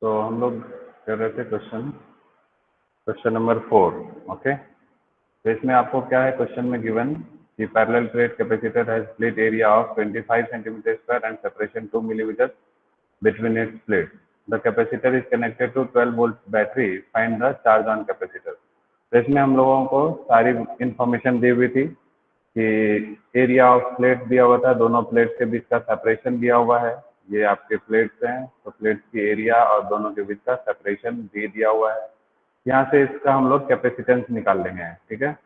तो हम लोग कर रहे थे क्वेश्चन नंबर 4। ओके, तो इसमें आपको क्या है, क्वेश्चन में गिवन कि parallel plate capacitor has split area of 25 centimetre square and separation 2 millimetre between its plates. The capacitor is connected to 12 volt battery. Find the charge on capacitor. तो इसमें हम लोगों को सारी इंफॉर्मेशन दी हुई थी कि एरिया ऑफ प्लेट दिया हुआ था, दोनों प्लेट के बीच का सेपरेशन दिया हुआ है, ये आपके प्लेट्स हैं, तो प्लेट्स की एरिया और दोनों के बीच का सेपरेशन भी दिया हुआ है। यहाँ से इसका हम लोग कैपेसिटेंस निकाल लेंगे, ठीक है।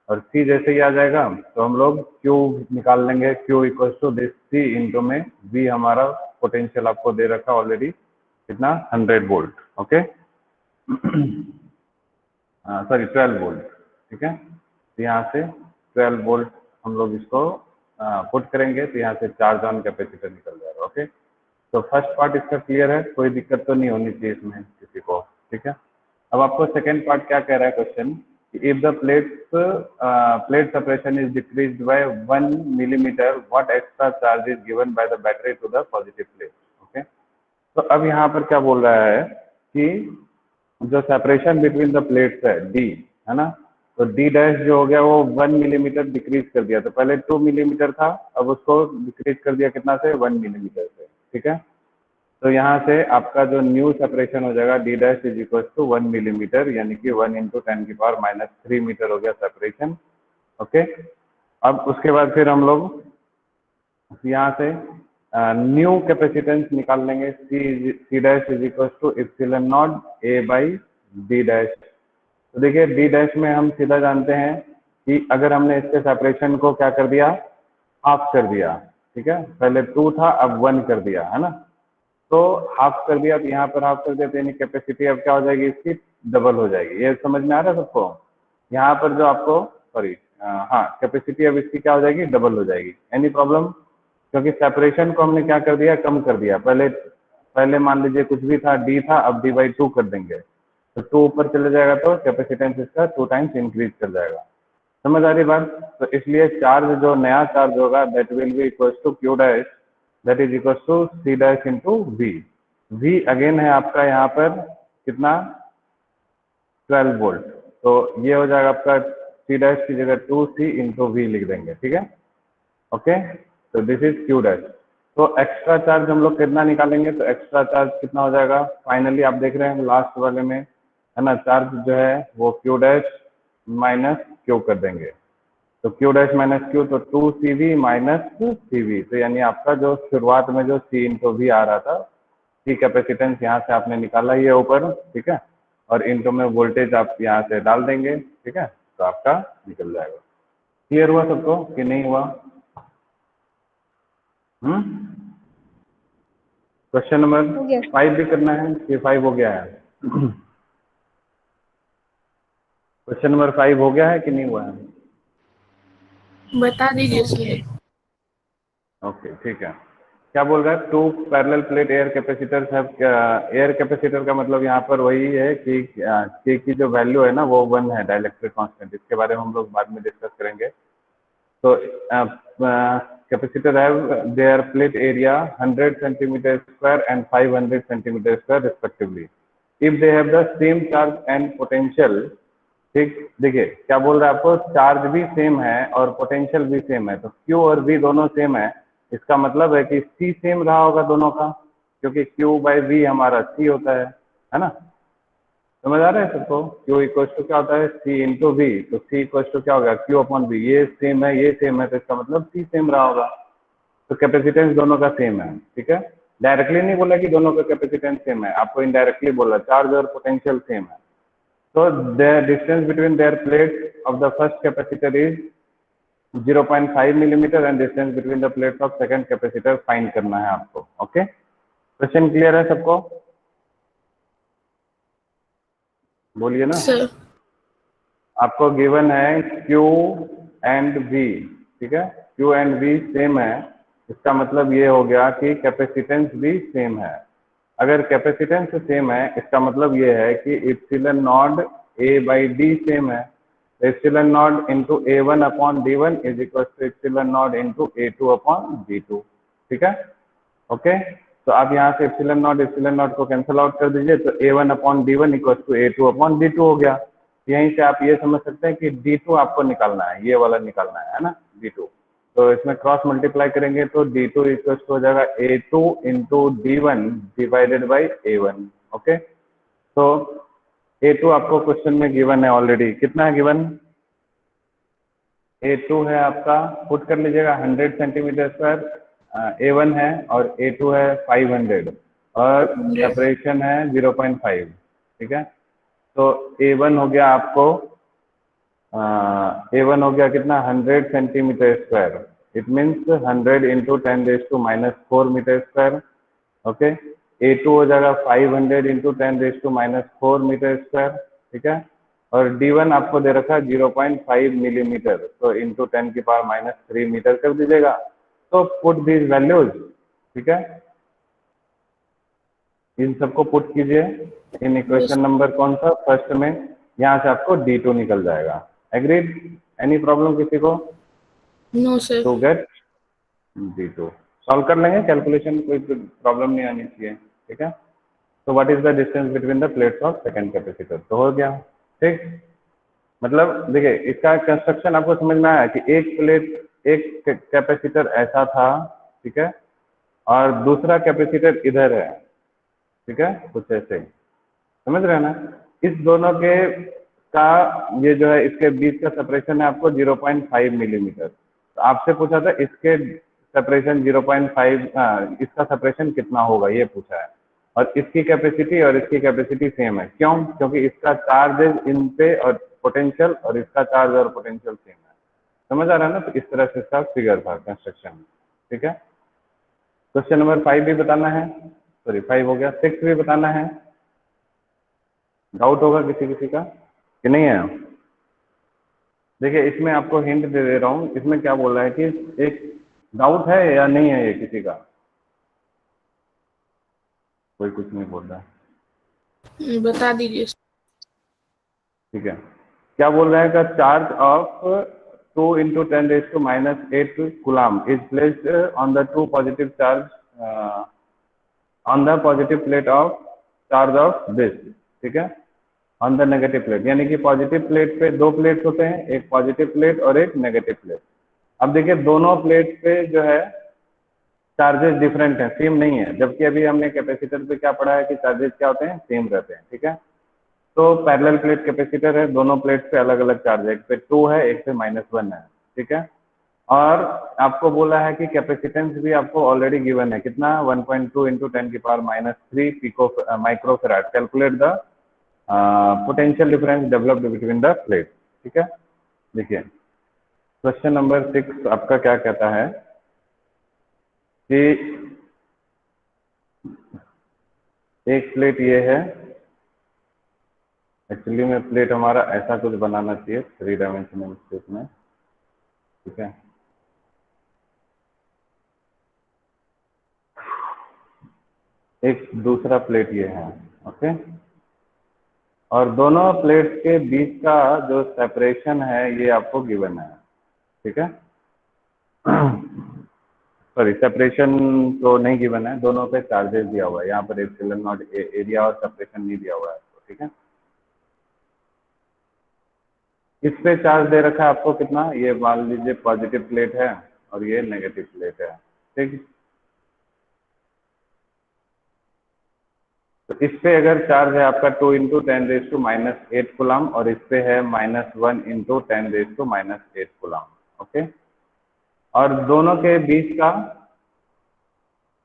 और C जैसे ही आ जाएगा तो हम लोग Q निकाल लेंगे, Q equal to this C into में V, हमारा पोटेंशियल आपको दे रखा ऑलरेडी, कितना 100 वोल्ट। ओके, सॉरी 12 वोल्ट, ठीक है। तो यहाँ से 12 वोल्ट हम लोग इसको पुट करेंगे, तो यहाँ से चार्ज ऑन कैपेसिटर निकल जाएगा। ओके, तो फर्स्ट पार्ट इसका क्लियर है, कोई दिक्कत तो नहीं होनी चाहिए इसमें किसी को, ठीक है। अब आपको सेकेंड पार्ट क्या कह रहा है question, if the plate separation is decreased by 1 millimeter, what extra charge is given by the battery to the positive plate? Okay, तो अब यहाँ पर क्या बोल रहा है कि जो सेपरेशन बिटवीन द प्लेट्स है D, है ना, तो D डैश जो हो गया वो 1 मिलीमीटर डिक्रीज कर दिया, तो पहले 2 मिलीमीटर था, अब उसको डिक्रीज कर दिया कितना से, 1 मिलीमीटर से, ठीक है। तो यहाँ से आपका जो न्यू सेपरेशन हो जाएगा D dash is equal to 1 millimetre, यानी कि 1 इंटू 10⁻³ मीटर हो गया सेपरेशन। ओके, अब उसके बाद फिर हम लोग यहाँ से न्यू कैपेसिटेंस निकाल लेंगे, C dash is equal to epsilon naught A by D dash. तो देखिए D डैश में हम सीधा जानते हैं कि अगर हमने इसके सेपरेशन को क्या कर दिया, हाफ कर दिया, ठीक है, पहले 2 था अब 1 कर दिया, है ना, तो हाफ कर दिया, तो यहाँ पर हाफ कर दिया, तो यानी कैपेसिटी अब क्या हो जाएगी, इसकी डबल हो जाएगी। ये समझ में आ रहा है सबको? यहाँ पर जो आपको सॉरी हाँ, कैपेसिटी अब इसकी क्या हो जाएगी, डबल हो जाएगी। Any problem? क्योंकि सेपरेशन को हमने क्या कर दिया, कम कर दिया। पहले मान लीजिए कुछ भी था, D था, अब D/2 कर देंगे, तो 2 ऊपर चले जाएगा तो कैपेसिटेंस इसका 2 टाइम्स इंक्रीज कर जाएगा। समझ आ रही बात? तो इसलिए चार्ज, जो नया चार्ज होगा, that will be equal to Q dash, that is equal to C dash into V। V again है आपका यहाँ पर कितना, 12 वोल्ट, तो ये हो जाएगा आपका C डैश की जगह 2C इंटू V लिख देंगे, ठीक है। ओके, तो दिस इज Q डैश। तो एक्स्ट्रा चार्ज हम लोग कितना निकालेंगे, तो एक्स्ट्रा चार्ज कितना हो जाएगा, फाइनली आप देख रहे हैं लास्ट वाले में, है ना, चार्ज जो है वो Q डैश माइनस Q कर देंगे, तो Q डैश माइनस Q, तो 2CV माइनस CV, तो यानी आपका जो शुरुआत में जो C इंटू V आ रहा था, C कैपेसिटेंस यहाँ से आपने निकाला ये ऊपर, ठीक है, और इंटू में वोल्टेज आप यहाँ से डाल देंगे, ठीक है, तो आपका निकल जाएगा। क्लियर हुआ सबको कि नहीं हुआ? क्वेश्चन नंबर 5 भी करना है, ये 5 हो गया है? क्वेश्चन नंबर 5 हो गया है कि नहीं हुआ है? बता दीजिए। ओके, ठीक है। क्या बोल रहा है, 2 पैरेलल प्लेट एयर कैपेसिटर है। एयर कैपेसिटर का मतलब यहाँ पर वही है कि K की जो वैल्यू है ना वो 1 है, डाइलेक्ट्रिक कांस्टेंट, इसके बारे में हम लोग बाद में डिस्कस करेंगे। तो capacitor have their plate area 100 centimetre square and 500 centimetre square respectively, if they have the same charge and potential. ठीक, देखिए क्या बोल रहा है आपको, चार्ज भी सेम है और पोटेंशियल भी सेम है, तो Q और V दोनों सेम है, इसका मतलब है कि C सेम रहा होगा दोनों का, क्योंकि Q/V हमारा C होता है ना। समझ आ रहा है सबको? Q इक्वल टू क्या होता है, C इंटू V, तो C इक्वल टू क्या होगा, Q/V, ये सेम है ये सेम है, तो इसका मतलब C सेम रहा होगा, तो कैपेसिटेंस दोनों का सेम है, ठीक है। डायरेक्टली नहीं बोला कि दोनों का कैपेसिटेंस सेम है, आपको इनडायरेक्टली बोला चार्ज और पोटेंशियल सेम है। So the distance between their plates of the first capacitor is 0.5 millimeter and distance between the plates of second capacitor find करना है आपको। ओके, क्वेश्चन क्लियर है सबको? बोलिए ना। सर, आपको गिवन है Q एंड V, ठीक है, Q एंड V सेम है, इसका मतलब ये हो गया कि कैपेसिटेंस भी सेम है। अगर कैपेसिटेंस सेम है इसका मतलब ये है कि एप्सिलॉन नॉट A/D सेम है, epsilon naught into A1 upon D1 is equal to epsilon naught into A2 upon D2। ठीक है, ओके। तो आप यहाँ से एप्सिलॉन नॉट को कैंसिल आउट कर दीजिए, तो A1 upon D1 equal to A2 upon D2 हो गया। यहीं से आप ये समझ सकते हैं कि D2 आपको निकालना है, ये वाला निकालना है ना, D2। तो इसमें क्रॉस मल्टीप्लाई करेंगे तो D2 इक्वल टू हो जाएगा A2 into D1 divided by A1। Okay, तो A2 आपको क्वेश्चन में गिवन है ऑलरेडी, कितना है गिवन? A2 है आपका, पुट कर लीजिएगा 100 सेंटीमीटर स्क्वायर, A1 है और A2 है 500 और 100। सेपरेशन है 0.5। ठीक है, तो A1 हो गया आपको A1 हो गया कितना, 100 centimetre square. It means 100 into 10⁻⁻4 metre square. Okay, A2 हो जाएगा 500 इंटू 10⁻⁻4 मीटर स्क्वायर। ठीक है, और D1 आपको दे रखा है 0.5 मिलीमीटर, तो इंटू 10⁻³ मीटर कर दीजिएगा। तो पुट दीज वैल्यूज, ठीक है, इन सबको पुट कीजिए इन इक्वेशन नंबर कौन सा, फर्स्ट में। यहाँ से आपको D2 निकल जाएगा। एग्रीड? एनी प्रॉब्लम किसी को? No sir. To get D2 solve कर लेंगे, कैलकुलेशन कोई प्रॉब्लम नहीं आनी चाहिए। ठीक है, तो what is the distance between the plates of second capacitor, तो हो गया। ठीक, मतलब देखिए इसका कंस्ट्रक्शन आपको समझ में आया कि एक प्लेट, एक कैपेसिटर ऐसा था, ठीक है, और दूसरा कैपेसिटर इधर है। ठीक है, कुछ ऐसे समझ रहे हैं ना। इस दोनों के का ये जो है, इसके बीच का सेपरेशन है आपको 0.5 मिलीमीटर। तो आपसे पूछा था इसके सेपरेशन 0.5, इसका सेपरेशन कितना होगा ये पूछा है। और इसकी कैपेसिटी और इसकी कैपेसिटी सेम है, क्यों? क्योंकि इसका चार्ज इन पे और पोटेंशियल, और इसका चार्ज और पोटेंशियल सेम है। समझ आ रहा है ना। तो इस तरह से इसका फिगर था कंस्ट्रक्शन। ठीक है, क्वेश्चन नंबर 5 भी बताना है, सॉरी 5 हो गया, 6 भी बताना है। डाउट होगा किसी किसी का कि नहीं है? देखिए इसमें आपको हिंट दे दे रहा हूँ, इसमें क्या बोल रहा है कि एक डाउट है या नहीं है ये किसी का? कोई कुछ नहीं बोल रहा है। बता दीजिए। ठीक है, क्या बोल रहा है का charge of 2 into 10⁻⁸ coulomb is placed on the two positive charge on the positive plate of charge of this. ठीक है, ऑन द नेगेटिव प्लेट, यानी कि पॉजिटिव प्लेट पे दो प्लेट्स होते हैं, एक पॉजिटिव प्लेट और एक नेगेटिव प्लेट। अब देखिए दोनों प्लेट पे जो है चार्जेस डिफरेंट है, सेम नहीं है, जबकि अभी हमने कैपेसिटर पे क्या पढ़ा है कि चार्जेस क्या होते हैं, सेम रहते हैं। ठीक है, तो पैरेलल प्लेट कैपेसिटर है, दोनों प्लेट पे अलग अलग चार्ज है, एक पे 2 है, एक पे -1 है। ठीक है, और आपको बोला है कि कैपेसिटेंस भी आपको ऑलरेडी गिवन है, कितना, 1.2 इंटू 10⁻³ pico microfarad. Calculate the potential difference developed between the plate. ठीक है, देखिए क्वेश्चन नंबर 6 आपका क्या कहता है कि एक प्लेट ये है, एक्चुअली में प्लेट हमारा ऐसा कुछ बनाना चाहिए 3 डायमेंशनल स्पेस में। ठीक है, एक दूसरा प्लेट ये है, ओके, और दोनों प्लेट्स के बीच का जो सेपरेशन है ये आपको गिवन है। ठीक है, सॉरी सेपरेशन तो नहीं गिवन है, दोनों पे चार्जेस दिया हुआ है, यहाँ पर एप्सिलॉन नॉट एरिया और सेपरेशन नहीं दिया हुआ है। ठीक है, इस पे चार्ज दे रखा है आपको कितना, ये मान लीजिए पॉजिटिव प्लेट है और ये नेगेटिव प्लेट है। ठीक, तो इस पे अगर चार्ज है आपका 2 इंटू 10⁻⁸ कूलम और इस पे है -1 इंटू 10⁻⁸ कूलम। ओके, और दोनों के बीच का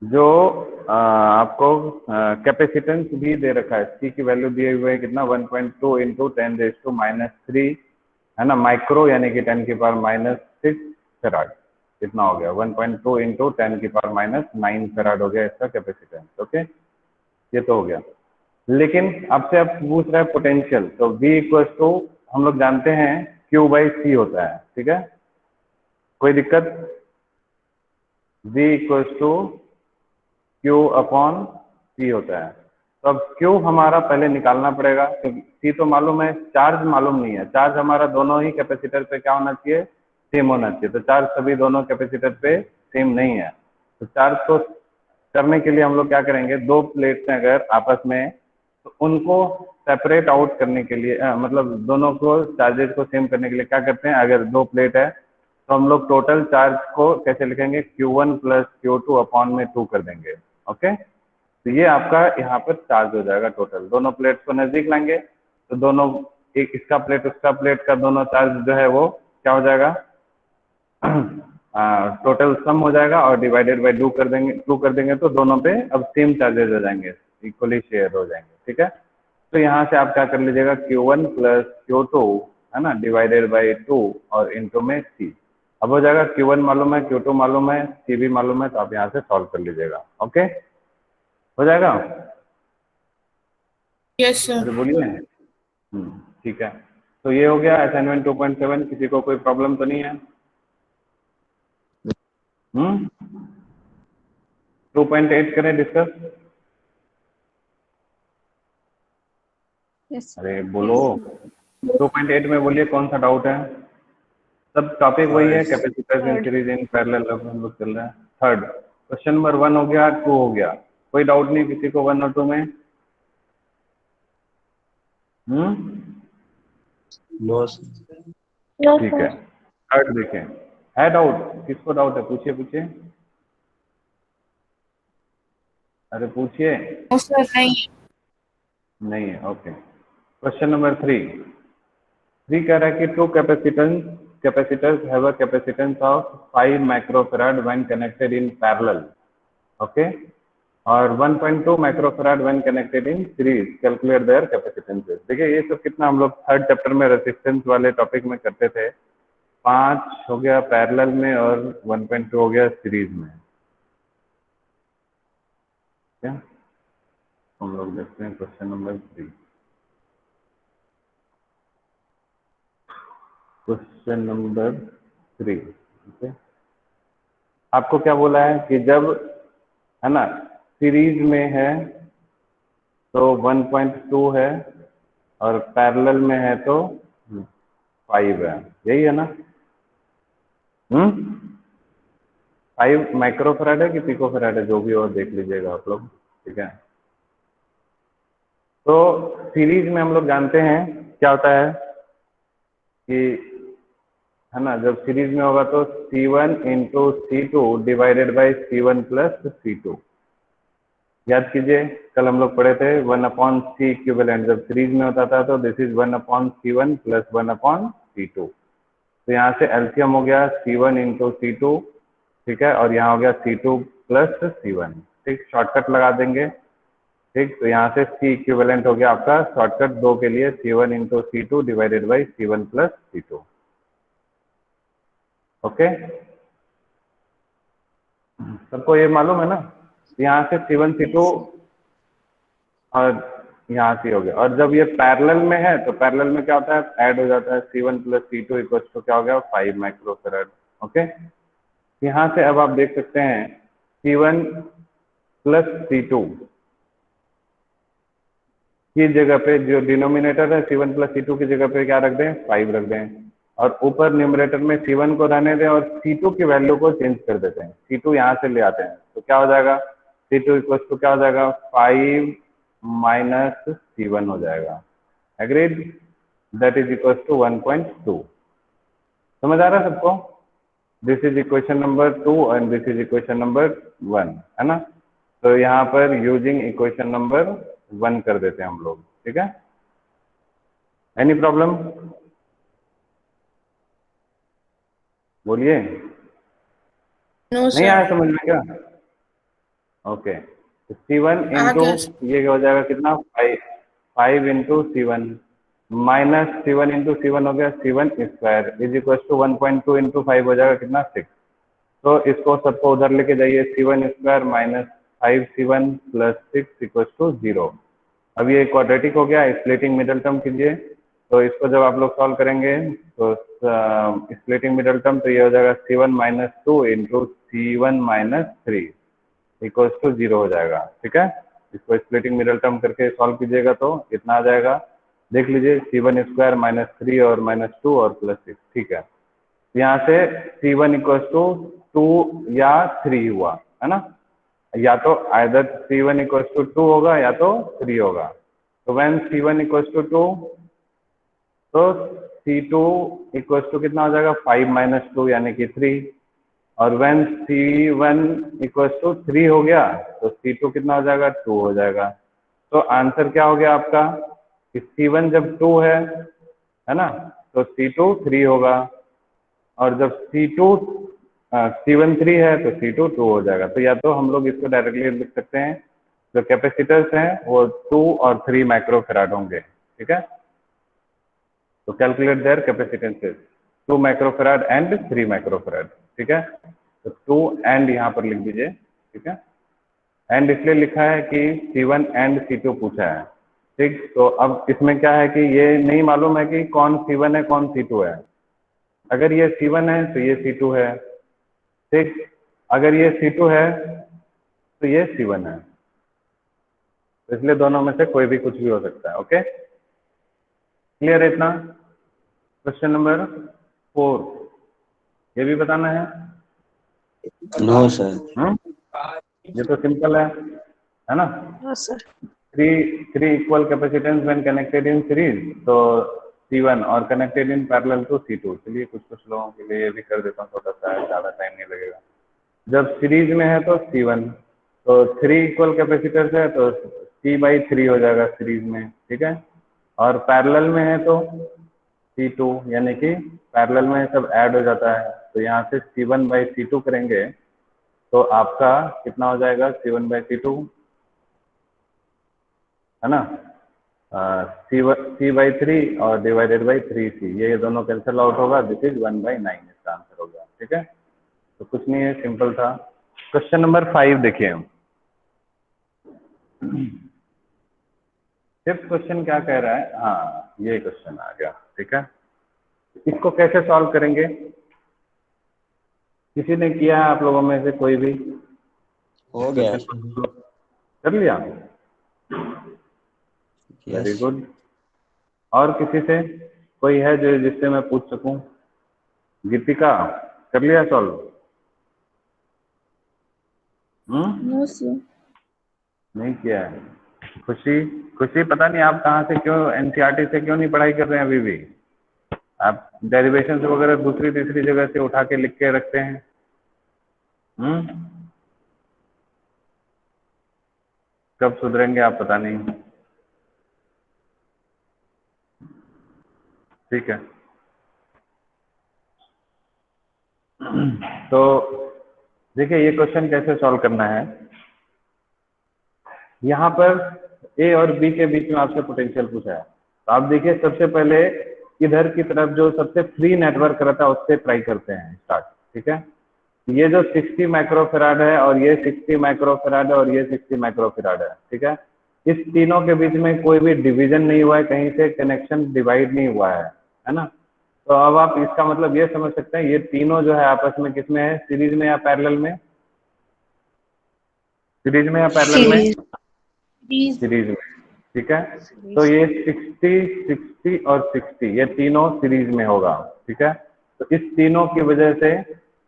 जो आपको कैपेसिटेंस भी दे रखा है, सी की वैल्यू दिए हुए है कितना, 1.2 इंटू 10⁻³ है ना, माइक्रो यानी कि 10⁻⁻6 फेराड। कितना हो गया, 1.2 इंटू 10⁻⁹ फेराड हो गया इसका कैपेसिटेंस। ओके, ये तो हो गया। लेकिन आपसे अब पूछ रहा है पोटेंशियल, तो V इक्वल टू हम लोग जानते हैं Q/C होता है। ठीक है, कोई दिक्कत? V इक्वल टू Q/C होता है। तो अब Q हमारा पहले निकालना पड़ेगा, क्योंकि सी तो मालूम है, चार्ज मालूम नहीं है। चार्ज हमारा दोनों ही कैपेसिटर पे क्या होना चाहिए, सेम होना चाहिए। तो चार्ज सभी दोनों कैपेसिटर पे सेम नहीं है। तो चार्ज को करने के लिए हम लोग क्या करेंगे, दो प्लेट्स हैं अगर आपस में, तो उनको सेपरेट आउट करने के लिए मतलब दोनों को चार्जेस को सेम करने के लिए क्या करते हैं, अगर दो प्लेट है तो हम लोग टोटल चार्ज को कैसे लिखेंगे, Q1 प्लस Q2 अपॉन में 2 कर देंगे। ओके, तो ये आपका यहाँ पर चार्ज हो जाएगा टोटल। दोनों प्लेट को नजदीक लाएंगे तो दोनों, एक इसका प्लेट उसका प्लेट का दोनों चार्ज जो है वो क्या हो जाएगा, टोटल सम हो जाएगा और डिवाइडेड बाय 2 कर देंगे तो दोनों पे अब सेम चार्जेस हो जाएंगे, इक्वली शेयर हो जाएंगे। ठीक है, तो यहाँ से आप क्या कर लीजिएगा, Q1 प्लस Q2 है ना, डिवाइडेड बाय 2 और इंटू में C। अब हो जाएगा Q1 मालूम है, Q2 मालूम है, C भी मालूम है, तो आप यहाँ से सॉल्व कर लीजिएगा। ओके, हो जाएगा। Yes, sir. अरे बोलिए। ठीक है, तो ये हो गया असाइनमेंट 2.7। किसी को कोई प्रॉब्लम तो नहीं है? 2.8 करें डिस्कस। Yes. अरे बोलो, 2.8 में बोलिए कौन सा डाउट है? सब टॉपिक वही है, capacitor in series in parallel हम लोग चल रहा है। थर्ड क्वेश्चन नंबर 1 हो गया, 2 हो गया। कोई डाउट नहीं किसी को 1 और 2 में? नो ठीक है, थर्ड देखें। है डाउट? किसको डाउट है? पूछिए पूछिए, अरे पूछिए। No, sir. नहीं. नहीं है, ओके। क्वेश्चन नंबर 3 कह रहा है कि two capacitors have a capacitance of 5 microfarad when connected in parallel, okay, और 1.2 microfarad when connected in series, calculate their capacitances. देखिए ये सब कितना हम लोग थर्ड चैप्टर में रेजिस्टेंस वाले टॉपिक में करते थे। 5 हो गया पैरेलल में और 1.2 हो गया सीरीज में। क्या हम लोग देखते हैं question number 3। Question number 3, okay. आपको क्या बोला है कि जब है ना सीरीज में है तो 1.2 है और पैरेलल में है तो 5 है, यही है ना? 5 माइक्रोफैराड है कि पिकोफैराड है, जो भी हो देख लीजिएगा आप लोग। ठीक है, तो सीरीज में हम लोग जानते हैं क्या होता है कि है ना, जब सीरीज में होगा तो C1 into C2 divided by C1 plus C2। याद कीजिए कल हम लोग पढ़े थे 1/C इक्विवेलेंट, जब सीरीज में होता था तो this is 1/C1 plus 1/C2। तो यहाँ से एलसीएम हो गया C1 इंटू C2, ठीक है, और यहाँ हो गया C2 प्लस C1। ठीक, शॉर्टकट लगा देंगे। ठीक, तो यहाँ से C इक्विवेलेंट हो गया आपका शॉर्टकट 2 के लिए C1 into C2 divided by C1 plus C2। Okay, सबको ये मालूम है ना? यहाँ से C1 C2 और यहाँ से हो गया। और जब ये पैरेलल में है तो पैरेलल में क्या होता है, ऐड हो जाता है C1 plus C2 equal to क्या हो गया, 5 माइक्रोफैराड। ओके, यहाँ से अब आप देख सकते हैं C1 प्लस C2 की जगह पे जो डिनोमिनेटर है C1 प्लस C2 की जगह पे क्या रख दें, 5 रख दें, और ऊपर न्यूमरेटर में C1 को रहने दें और C2 की वैल्यू को चेंज कर देते हैं। C2 यहाँ से ले आते हैं तो क्या हो जाएगा, C2 इक्वल टू क्या हो जाएगा, 5 माइनस C1 हो जाएगा। Agreed, that is equal to 1.2। समझ आ रहा है सबको? This is equation number 2 and this is equation number 1, है ना? तो यहाँ पर यूजिंग इक्वेशन नंबर 1 कर देते हैं हम लोग। ठीक है, एनी प्रॉब्लम? बोलिए। No, नहीं sir. आया समझ में क्या? ओके, तो C1 आ इंटू गया. ये हो जाएगा कितना, 5 into C1 minus C1 into C1 हो गया C1 square is equal to 1.2 into 5 हो जाएगा कितना, 6। तो इसको सबको उधर लेके जाइए, C1 square minus 5C1 plus 6 equal to 0। अब ये क्वाड्रेटिक हो गया, स्प्लिटिंग मिडल टर्म कीजिए। तो इसको जब आप लोग सॉल्व करेंगे तो स्प्लिटिंग मिडल टर्म तो ये हो जाएगा C1 minus 2 into C1 minus 3 equal to 0 हो जाएगा। ठीक है, इसको स्प्लिटिंग मिडल टर्म करके सॉल्व कीजिएगा तो कितना आ जाएगा, देख लीजिए, C1 स्क्वायर माइनस 3 और माइनस 2 और प्लस 6, ठीक है। यहाँ से C1 इक्वल टू 2 या 3 हुआ, है ना, या तो आइदर C1 इक्वल टू 2 होगा या तो 3 होगा। तो व्हेन C1 इक्वल टू 2, तो C2 इक्वल टू कितना हो जाएगा, 5 माइनस 2 यानी कि 3। और व्हेन C1 इक्वल टू 3 हो गया तो C2 कितना हो जाएगा, 2 हो जाएगा। तो आंसर क्या हो गया आपका कि C1 जब 2 है ना, तो C2 3 होगा, और जब C1 3 है तो C2 2 हो जाएगा। तो या तो हम लोग इसको डायरेक्टली लिख सकते हैं, जो कैपेसिटर्स हैं वो 2 और 3 माइक्रोफेराड होंगे, ठीक है। तो calculate their capacitances, 2 microfarad and 3 microfarad, ठीक है। तो 2 एंड यहाँ पर लिख दीजिए, ठीक है। एंड इसलिए लिखा है कि C1 एंड C2 पूछा है, ठीक। तो अब इसमें क्या है कि ये नहीं मालूम है कि कौन C1 है कौन C2 है। अगर ये C1 है तो ये C2 है, ठीक। अगर ये C2 है तो ये C1 है, तो इसलिए दोनों में से कोई भी कुछ भी हो सकता है। ओके, क्लियर है इतना। क्वेश्चन नंबर 4, ये भी बताना है। No sir. ये तो सिंपल है ना। No sir. Three equal capacitance when connected in series, तो C1 और connected in parallel to C2। चलिए कुछ लोगों के लिए ये भी कर देता हूँ, थोड़ा सा ज़्यादा टाइम नहीं लगेगा। जब सीरीज में है तो C1, तो 3 इक्वल कैपेसिटर्स है तो C/3 हो जाएगा सीरीज में, ठीक है। और पैरेलल में है तो C2, यानी कि पैरेलल में सब ऐड हो जाता है। तो यहाँ से C1/C2 करेंगे तो आपका कितना हो जाएगा, C1/C2, है ना, C/3 और डिवाइडेड बाई 3C, ये दोनों कैंसिल आउट होगा, दिस इज 1/9, इसका आंसर हो गया, ठीक है। तो कुछ नहीं है, सिंपल था। क्वेश्चन नंबर 5 देखिए। फिफ्थ क्वेश्चन क्या कह रहा है, हाँ ये क्वेश्चन आ गया, ठीक है। इसको कैसे सॉल्व करेंगे, किसी ने किया है आप लोगों में से कोई भी? हो गया। कर लिया, वेरी गुड। और किसी से कोई है जो जिससे मैं पूछ सकूं? गीतिका, कर लिया सॉल्व? No sir. नहीं किया है। खुशी पता नहीं आप कहाँ से, क्यों एनसीईआरटी से क्यों नहीं पढ़ाई कर रहे हैं अभी भी? आप डेरिवेशन वगैरह दूसरी तीसरी जगह से उठा के लिख के रखते हैं। कब सुधरेंगे आप, पता नहीं। ठीक है, तो देखिए ये क्वेश्चन कैसे सॉल्व करना है। यहाँ पर ए और बी के बीच में आपसे पोटेंशियल पूछा है, तो आप देखिए सबसे पहले इधर की तरफ जो सबसे फ्री नेटवर्क रहता है उससे ट्राई करते हैं स्टार्ट, ठीक है। ये जो 60 माइक्रोफेराड है और ये 60 माइक्रोफेराड है और ये 60 माइक्रोफेराड है, ठीक है। इस तीनों के बीच में कोई भी डिवीजन नहीं हुआ है, कहीं से कनेक्शन डिवाइड नहीं हुआ है ना। तो अब आप इसका मतलब ये समझ सकते हैं ये तीनों जो है आपस में किसमें है, सीरीज में या पैरेलल में? सीरीज में या पैरेलल में? सीरीज में, ठीक है। तो ये 60, 60 और 60 ये तीनों सीरीज में होगा, ठीक है। तो इस तीनों की वजह से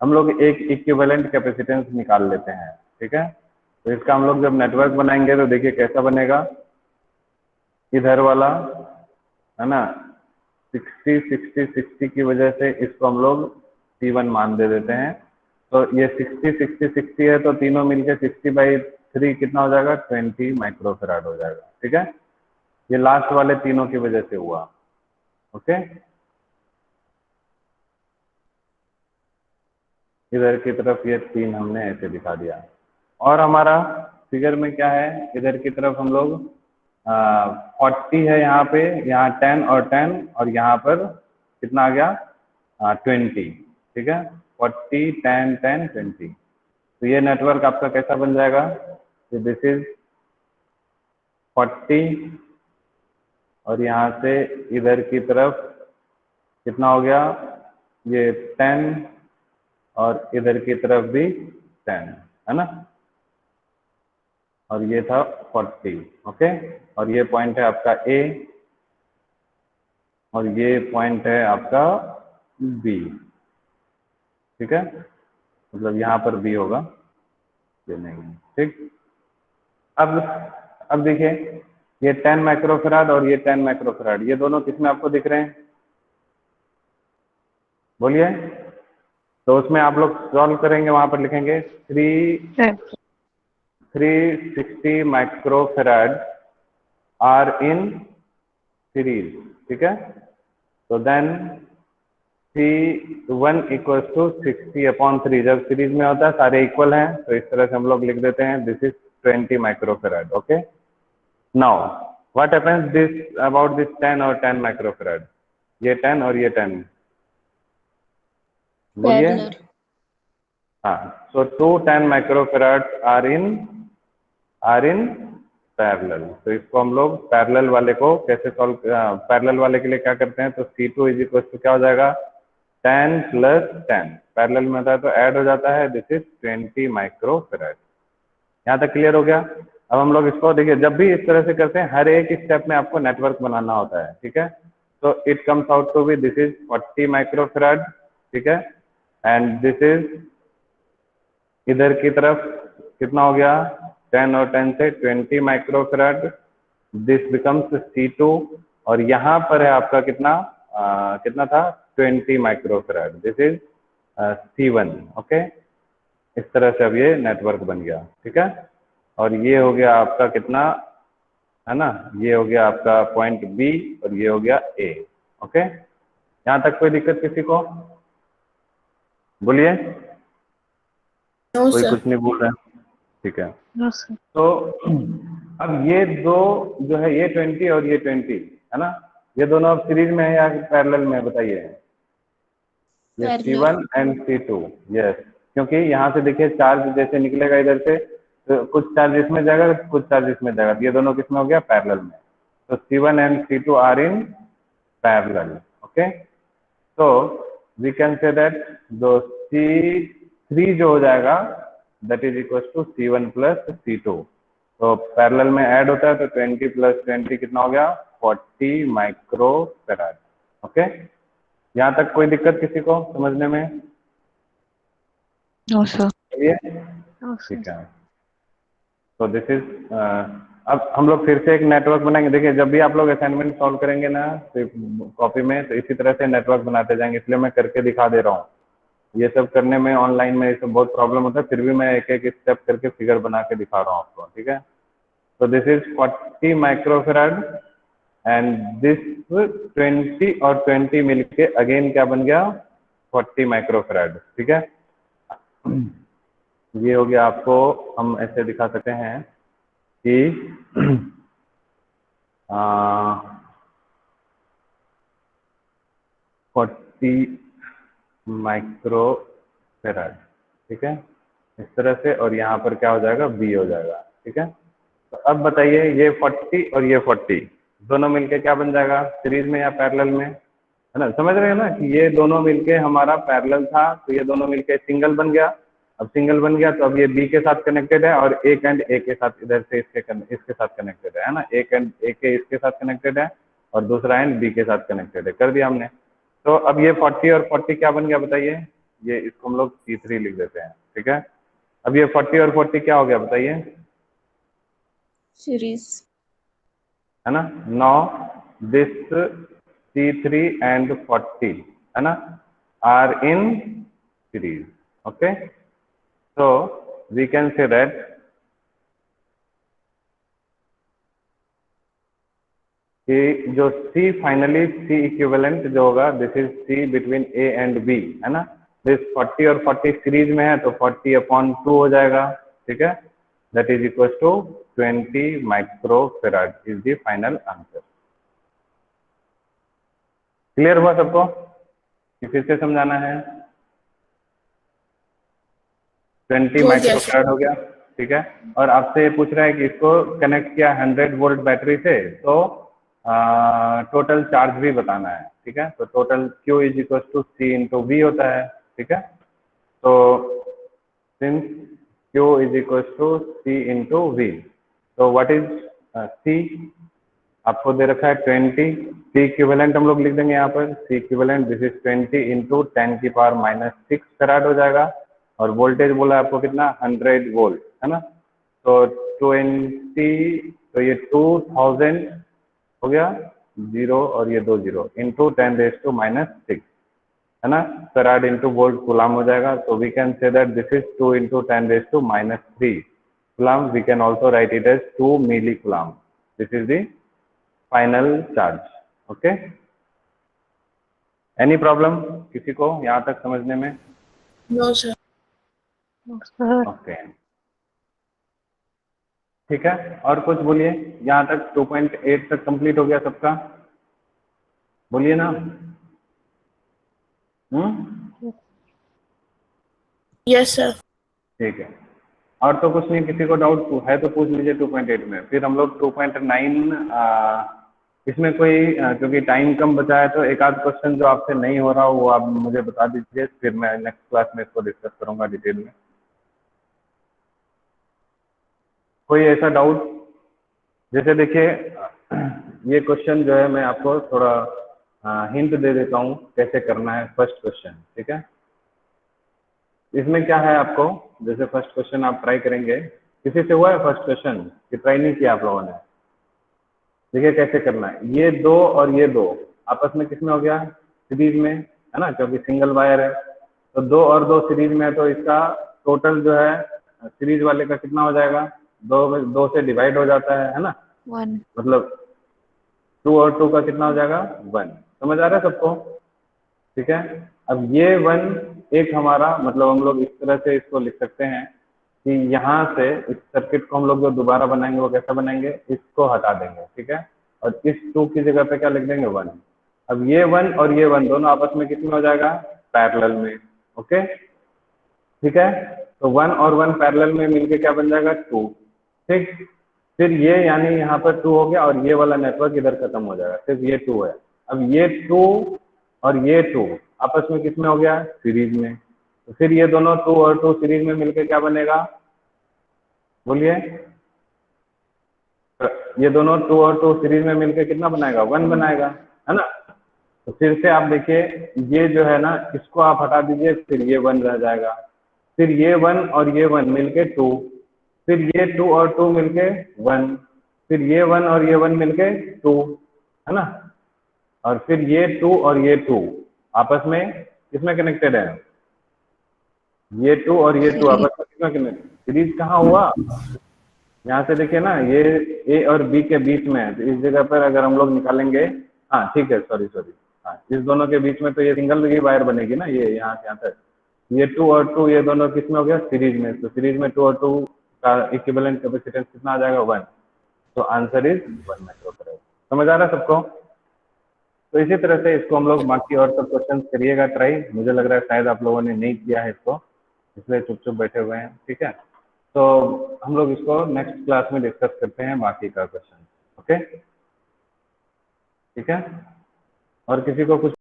हम लोग एक इक्विवेलेंट कैपेसिटेंस निकाल लेते हैं, ठीक है। तो इसका हम लोग जब नेटवर्क बनाएंगे तो देखिए कैसा बनेगा। इधर वाला है ना 60, 60, 60 की वजह से इसको हम लोग C1 मान दे देते हैं। तो ये 60, 60, 60 है तो तीनों मिलके 60/3 कितना हो जाएगा, 20 माइक्रोफेराड हो जाएगा, ठीक है। ये लास्ट वाले तीनों की वजह से हुआ। ओके, इधर की तरफ ये 3 हमने ऐसे दिखा दिया। और हमारा फिगर में क्या है, इधर की तरफ हम लोग 40 है यहाँ पे, यहाँ 10 और 10, और यहाँ पर कितना आ गया, 20, ठीक है। 40, 10, 10, 20। तो ये नेटवर्क आपका कैसा बन जाएगा, दिस इज 40 और यहाँ से इधर की तरफ कितना हो गया, ये 10 और इधर की तरफ भी 10, है ना। और ये था 40, ओके। और ये पॉइंट है आपका ए, और ये पॉइंट है आपका बी, ठीक है, मतलब यहाँ पर बी होगा, ये नहीं, ठीक। अब देखिए ये 10 माइक्रोफराड और ये 10 माइक्रोफराड, ये दोनों किसमें आपको दिख रहे हैं, बोलिए। तो उसमें आप लोग सॉल्व करेंगे, वहां पर लिखेंगे 360 माइक्रोफराड आर इन सीरीज, ठीक है। तो देन C1 इक्वल टू 60/3, जब सीरीज में होता है सारे इक्वल हैं तो इस तरह से हम लोग लिख देते हैं, this is 20 microfarad, okay. Now what happens this about this 10 और 10 माइक्रोफराड, ये 10 और ये 10, बोलिए। Parallel. हाँ, सो 2 10 माइक्रोफराड आर इन पैरेलल। तो इसको हम लोग पैरेलल वाले को कैसे सॉल्व, पैरेलल वाले के लिए क्या करते हैं, तो C2 इज इक्वल टू क्या हो जाएगा, 10 + 10, पैरेलल में होता है तो ऐड हो जाता है, दिस इज 20 माइक्रोफराड। यहाँ तक क्लियर हो गया। अब हम लोग इसको देखिए, जब भी इस तरह से करते हैं हर एक स्टेप में आपको नेटवर्क बनाना होता है, ठीक है। तो it comes out to be this is 40 microfarad, ठीक है, एंड दिस इज इधर की तरफ कितना हो गया, 10 और 10 से 20 माइक्रोफराड, दिस बिकम्स C2, और यहाँ पर है आपका कितना, कितना था, 20 microfarad, this is C1, okay. इस तरह से अब ये नेटवर्क बन गया, ठीक है। और ये हो गया आपका कितना, है ना, ये हो गया आपका पॉइंट बी और ये हो गया ए, ओके। यहाँ तक कोई दिक्कत किसी को, बोलिए। No, कोई sir. कुछ नहीं बोल रहा है, ठीक है। No, sir. तो अब ये दो जो है, ये 20 और ये 20, है ना, ये दोनों अब सीरीज में है या पैरेलल में, बताइए। ये Parallel. C1 and C2, yes, क्योंकि यहाँ से देखिए चार्ज जैसे निकलेगा इधर से, तो कुछ चार्ज इसमें जाएगा, कुछ चार्ज इसमें जाएगा, तो ये दोनों किसमें हो गया, पैरेलल में। तो C1 and C2 are in parallel, okay. तो वी कैन से दैट दो C3 जो हो जाएगा that is equal to C1 + C2, तो पैरेलल में ऐड होता है तो 20 + 20 कितना हो गया, 40 माइक्रोफराड, ओके। यहाँ तक कोई दिक्कत किसी को समझने में, No, sir. चलिए, No, sir. ठीक है। तो दिस इज, अब हम लोग फिर से एक नेटवर्क बनाएंगे। देखिए जब भी आप लोग असाइनमेंट सॉल्व करेंगे ना कॉपी में, तो इसी तरह से नेटवर्क बनाते जाएंगे, इसलिए मैं करके दिखा दे रहा हूँ। ये सब करने में ऑनलाइन में ये सब बहुत प्रॉब्लम होता है, फिर भी मैं एक एक स्टेप करके फिगर बना के दिखा रहा हूँ आपको, ठीक है। तो this is 40 microfarad and this 20 और 20 मिलके अगेन क्या बन गया, 40 माइक्रोफराड, ठीक है। ये हो गया, आपको हम ऐसे दिखा सकते हैं कि 40 माइक्रोफराड, ठीक है, इस तरह से, और यहाँ पर क्या हो जाएगा, बी हो जाएगा, ठीक है। तो अब बताइए ये 40 और ये 40 दोनों मिलके क्या बन जाएगा, सीरीज में या पैरेलल में, है ना, समझ रहे हैं ना कि ये दोनों मिलके हमारा पैरेलल था, तो ये दोनों मिलके सिंगल बन गया। अब सिंगल बन गया तो अब ये बी के साथ कनेक्टेड है, और एक एंड ए के साथ इधर से इसके साथ कनेक्टेड है ना, एक एंड ए के इसके साथ कनेक्टेड है और दूसरा एंड बी के साथ कनेक्टेड है, कर दिया हमने। तो अब ये 40 और 40 क्या बन गया बताइए, ये इसको हम लोग C3 लिख देते हैं, ठीक है। अब ये 40 और 40 क्या हो गया बताइए, Series. है ना। नाउ दिस C3 एंड 40, है ना, are in series, okay. so we can say that कि जो C फाइनली C इक्विवेलेंट जो होगा, this is C between A and B, है ना। दिस 40 और 40 सीरीज में है तो 40/2 हो जाएगा, ठीक है, that is equal to 20 microfarad is the final answer. Clear हुआ सबको कि फिर से समझाना है, 20 माइक्रोफराड हो गया, ठीक है। और आपसे ये पूछ रहा है कि इसको कनेक्ट किया 100 वोल्ट बैटरी से, तो टोटल चार्ज भी बताना है, ठीक है। तो total Q is equal to C into V होता है, ठीक है। तो since Q is equal to C into V, तो व्हाट इज C, आपको दे रखा है 20, सी इक्विवेलेंट हम लोग लिख देंगे यहाँ पर, C equivalent this is 20 into 10⁻⁻6 farad हो जाएगा, और वोल्टेज बोला है आपको कितना 100 वोल्ट है ना, तो 20 तो ये 2000 हो गया, 0 और ये 2 0 इंटू 10⁻⁻6 है ना, फैराड इंटू वोल्ट कूलाम हो जाएगा, तो we can say that this is 2 into 10⁻³ coulomb, we can also write it as 2 millicoulomb, this is the final charge. Okay, any problem किसी को यहाँ तक समझने में? No, sir. No, sir. Okay ठीक है, और कुछ बोलिए, यहाँ तक 2.8 तक कंप्लीट हो गया सबका, बोलिए ना। Yes, sir. ठीक है, और तो कुछ नहीं, किसी को डाउट है तो पूछ लीजिए 2.8 में। फिर हम लोग 2.9 इसमें कोई क्योंकि टाइम कम बचा है तो एक आध क्वेश्चन जो आपसे नहीं हो रहा हो वो आप मुझे बता दीजिए, फिर मैं नेक्स्ट क्लास में इसको डिस्कस करूंगा डिटेल में। कोई ऐसा डाउट? जैसे देखिए ये क्वेश्चन जो है मैं आपको थोड़ा हिंट दे देता हूँ कैसे करना है फर्स्ट क्वेश्चन, ठीक है। इसमें क्या है आपको, जैसे फर्स्ट क्वेश्चन आप ट्राई करेंगे, किसी से हुआ है फर्स्ट क्वेश्चन कि ट्राई नहीं किया आप लोगों ने? देखिए कैसे करना है, ये दो और ये दो आपस में किसमें हो गया, सीरीज में है ना, क्योंकि सिंगल वायर है, तो 2 और 2 सीरीज में है, तो इसका टोटल जो है सीरीज वाले का कितना हो जाएगा, 2 से डिवाइड हो जाता है ना, 1. मतलब 2 और 2 का कितना हो जाएगा 1। समझ आ रहा है सबको? ठीक है, अब ये 1 एक हमारा मतलब हम लोग इस तरह से इसको लिख सकते हैं कि यहाँ से इस सर्किट को हम लोग जो दोबारा बनाएंगे वो कैसा बनाएंगे, इसको हटा देंगे, ठीक है, और इस 2 की जगह पे क्या लिख देंगे 1। अब ये 1 और ये 1 दोनों आपस में कितने हो जाएगा, पैरेलल में। ओके ठीक है, तो 1 और 1 पैरेलल में मिलके क्या बन जाएगा 2। ठीक, फिर ये यानी यहाँ पर 2 हो गया और ये वाला नेटवर्क इधर खत्म हो जाएगा, सिर्फ ये 2 है। अब ये 2 और ये 2 आपस में किसमें हो गया, सीरीज में, तो फिर ये दोनों 2 और 2 सीरीज में मिलकर क्या बनेगा, बोलिए, ये दोनों 2 और 2 सीरीज में मिलकर कितना बनाएगा, 1 बनाएगा, है ना। तो फिर से आप देखिए ये जो है ना इसको आप हटा दीजिए, फिर ये 1 रह जाएगा, फिर ये 1 और ये 1 मिलके 2, फिर ये 2 और 2 मिलके 1, फिर ये 1 और ये 1 मिलके 2, है ना, और फिर ये 2 और ये 2 आपस में किसमें कनेक्टेड है, ये 2 और ये 2 आपस में किसमें कनेक्टेड, सीरीज कहाँ हुआ, यहाँ से देखिए ना ये ए और बी के बीच में है, तो इस जगह पर अगर हम लोग निकालेंगे, हाँ ठीक है, सॉरी हाँ, इस दोनों के बीच में तो ये सिंगल ही वायर बनेगी ना, ये यहाँ से यहाँ तक, ये 2 और 2 ये दोनों किसमें हो गया, सीरीज में, तो सीरीज में 2 और 2 का इक्विवेलेंट कैपेसिटेंस कितना आ जाएगा 1, तो आंसर इज 1 माइक्रोफैराड। समझ आ रहा है सबको? तो इसी तरह से इसको हम लोग बाकी और सब क्वेश्चन करिएगा ट्राई, मुझे लग रहा है शायद आप लोगों ने नहीं किया है इसको, इसलिए चुप चुप बैठे हुए हैं, ठीक है। तो हम लोग इसको नेक्स्ट क्लास में डिस्कस करते हैं बाकी का क्वेश्चन, ओके ठीक है। और किसी को कुछ